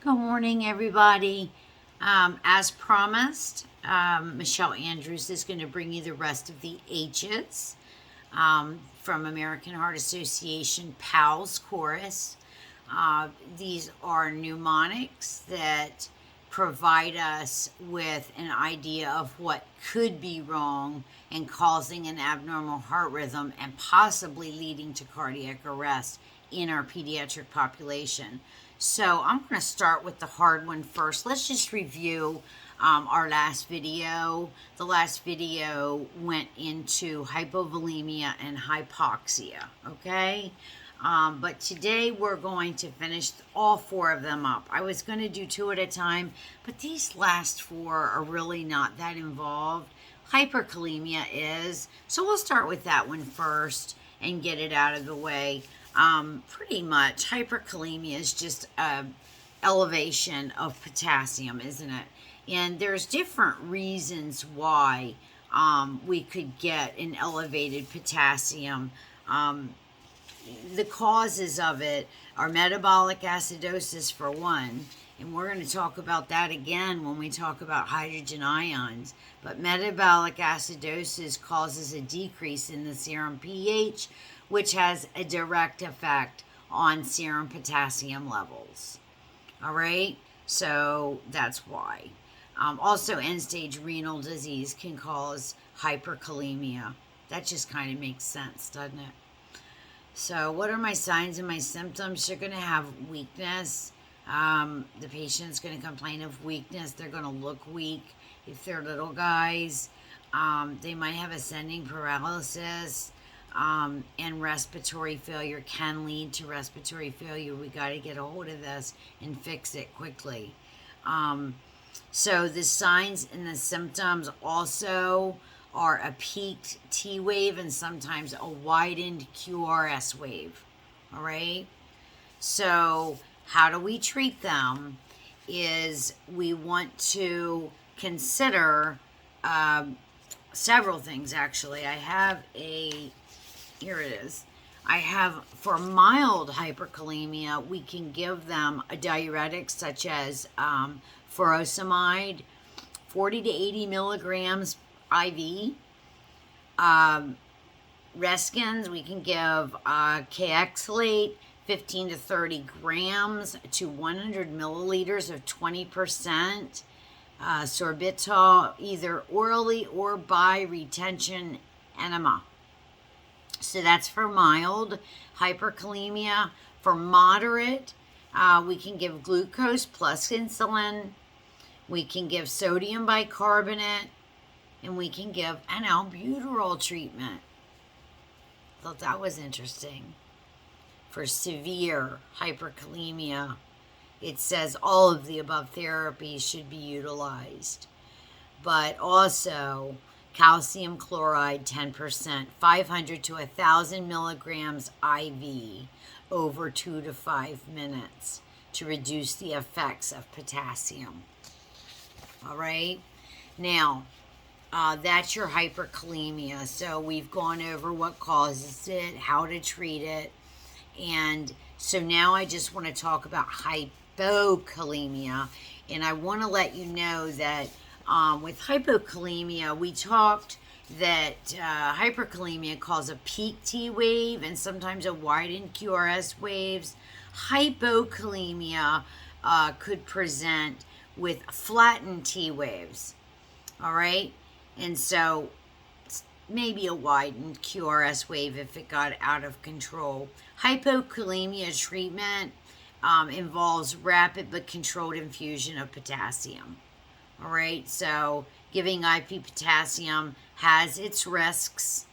Good morning, everybody. As promised, Michele Andrews is going to bring you the rest of the H's from American Heart Association PALS Chorus. These are mnemonics that provide us with an idea of what could be wrong and causing an abnormal heart rhythm and possibly leading to cardiac arrest in our pediatric population. So I'm going to start with the hard one first. Let's just review our last video. The last video went into hypovolemia and hypoxia, okay? But today we're going to finish all four of them up. I was going to do two at a time, but these last four are really not that involved. Hyperkalemia is, so we'll start with that one first and get it out of the way. Pretty much hyperkalemia is just elevation of potassium, isn't it? And there's different reasons why we could get an elevated potassium. The causes of it are metabolic acidosis for one, and we're going to talk about that again when we talk about hydrogen ions. But metabolic acidosis causes a decrease in the serum pH, which has a direct effect on serum potassium levels. All right, so that's why. Also, end-stage renal disease can cause hyperkalemia. That just kind of makes sense, doesn't it? So what are my signs and my symptoms? You're going to have weakness. The patient's going to complain of weakness. They're going to look weak. If they're little guys, they might have ascending paralysis. And respiratory failure can lead to respiratory failure. We got to get a hold of this and fix it quickly. So the signs and the symptoms also are a peaked T wave and sometimes a widened QRS wave. All right. So how do we treat them? Is we want to consider several things, actually. I have here it is. I have, for mild hyperkalemia, we can give them a diuretic such as furosemide, 40 to 80 milligrams IV. Reskins, we can give Kexalate, 15 to 30 grams to 100 milliliters of 20%. Sorbitol, either orally or by retention enema. So that's for mild hyperkalemia. For moderate, we can give glucose plus insulin. We can give sodium bicarbonate. And we can give an albuterol treatment. Thought that was interesting. For severe hyperkalemia, it says all of the above therapies should be utilized. But also, calcium chloride 10%, 500 to 1,000 milligrams IV over 2 to 5 minutes to reduce the effects of potassium. All right? Now, that's your hyperkalemia. So we've gone over what causes it, how to treat it. And so now I just want to talk about hypokalemia. And I want to let you know that with hypokalemia, we talked that hyperkalemia causes a peak T wave and sometimes a widened QRS waves. Hypokalemia could present with flattened T waves. All right? And so maybe a widened QRS wave if it got out of control. Hypokalemia treatment involves rapid but controlled infusion of potassium. All right, so giving IV potassium has its risks.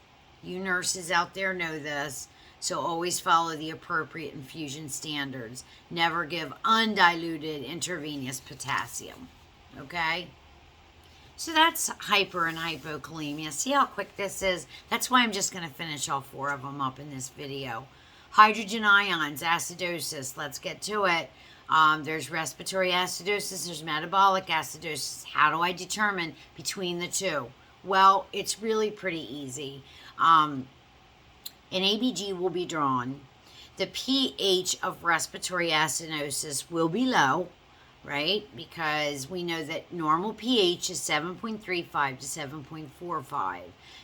You nurses out there know this. So always follow the appropriate infusion standards. Never give undiluted intravenous potassium. Okay? So that's hyper and hypokalemia. See how quick this is? That's why I'm just going to finish all four of them up in this video. Hydrogen ions, acidosis. Let's get to it. There's respiratory acidosis. There's metabolic acidosis. How do I determine between the two? Well, it's really pretty easy. An ABG will be drawn. The pH of respiratory acidosis will be low. right? Because we know that normal pH is 7.35 to 7.45.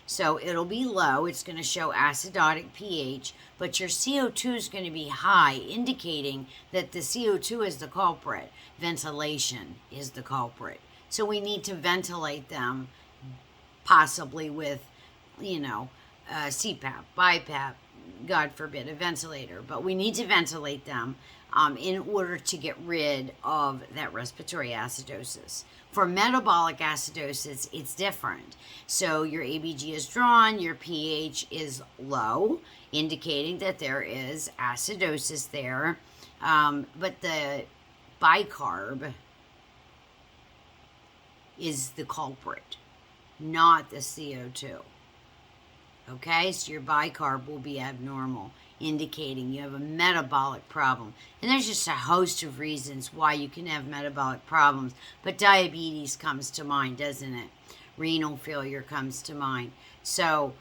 So it'll be low. It's going to show acidotic pH, but your CO2 is going to be high, indicating that the CO2 is the culprit. Ventilation is the culprit. So we need to ventilate them, possibly with, CPAP, BiPAP, God forbid, a ventilator. But we need to ventilate them in order to get rid of that respiratory acidosis. For metabolic acidosis, it's different. So your ABG is drawn, your pH is low, indicating that there is acidosis there. But the bicarb is the culprit, not the CO2. Okay, so your bicarb will be abnormal, indicating you have a metabolic problem. And there's just a host of reasons why you can have metabolic problems, but diabetes comes to mind, doesn't it? Renal failure comes to mind. So,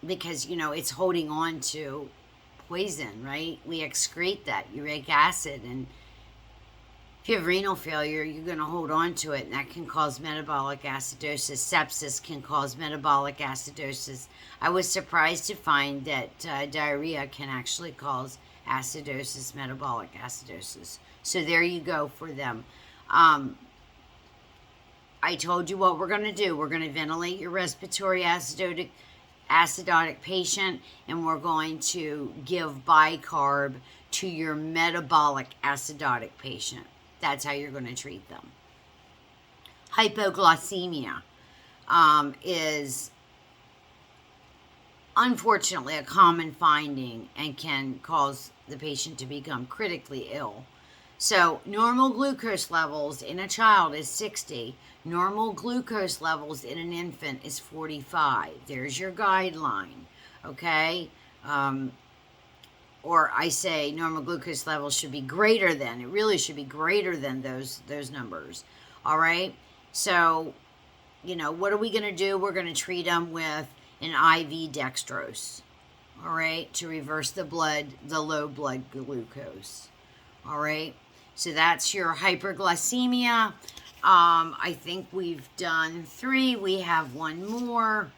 because, it's holding on to poison, right? We excrete that uric acid, and if you have renal failure, you're going to hold on to it, and that can cause metabolic acidosis. Sepsis can cause metabolic acidosis. I was surprised to find that diarrhea can actually cause acidosis, metabolic acidosis. So there you go for them. I told you what we're going to do. We're going to ventilate your respiratory acidotic patient, and we're going to give bicarb to your metabolic acidotic patient. That's how you're going to treat them. Hypoglycemia is unfortunately a common finding and can cause the patient to become critically ill. So normal glucose levels in a child is 60. Normal glucose levels in an infant is 45. There's your guideline, okay? Or I say normal glucose levels should be greater than. It really should be greater than those numbers. All right? So, what are we going to do? We're going to treat them with an IV dextrose. All right? To reverse the low blood glucose. All right? So that's your hyperglycemia. I think we've done 3. We have one more.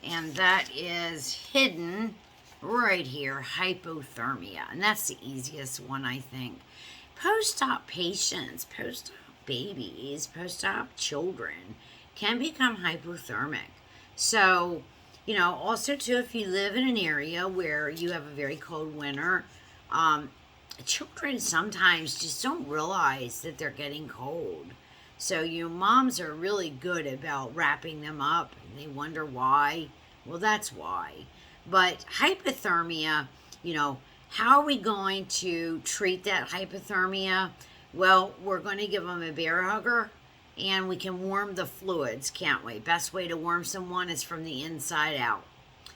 And that is hidden right here, hypothermia. And that's the easiest one, I think. Post-op patients, post-op babies, post-op children can become hypothermic. So, also too, if you live in an area where you have a very cold winter, children sometimes just don't realize that they're getting cold. So moms are really good about wrapping them up, and they wonder why. Well, that's why. But hypothermia, how are we going to treat that hypothermia? Well, we're going to give them a bear hugger, and we can warm the fluids, can't we? Best way to warm someone is from the inside out.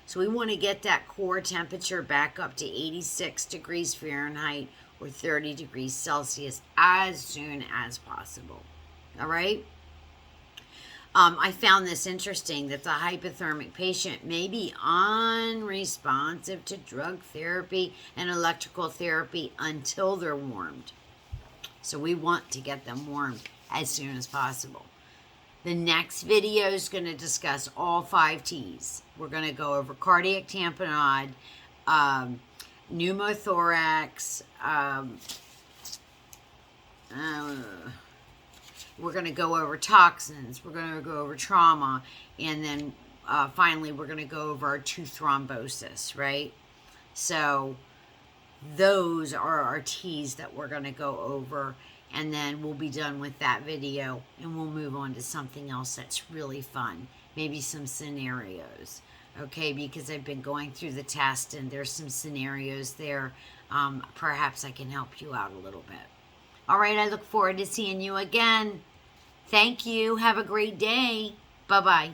So we want to get that core temperature back up to 86 degrees Fahrenheit or 30 degrees Celsius as soon as possible. All right? I found this interesting, that the hypothermic patient may be unresponsive to drug therapy and electrical therapy until they're warmed. So we want to get them warmed as soon as possible. The next video is going to discuss all 5 T's. We're going to go over cardiac tamponade, pneumothorax, we're going to go over toxins, we're going to go over trauma, and then finally we're going to go over our tooth thrombosis, right? So those are our T's that we're going to go over, and then we'll be done with that video, and we'll move on to something else that's really fun, maybe some scenarios, okay? Because I've been going through the test, and there's some scenarios there. Perhaps I can help you out a little bit. All right, I look forward to seeing you again. Thank you. Have a great day. Bye-bye.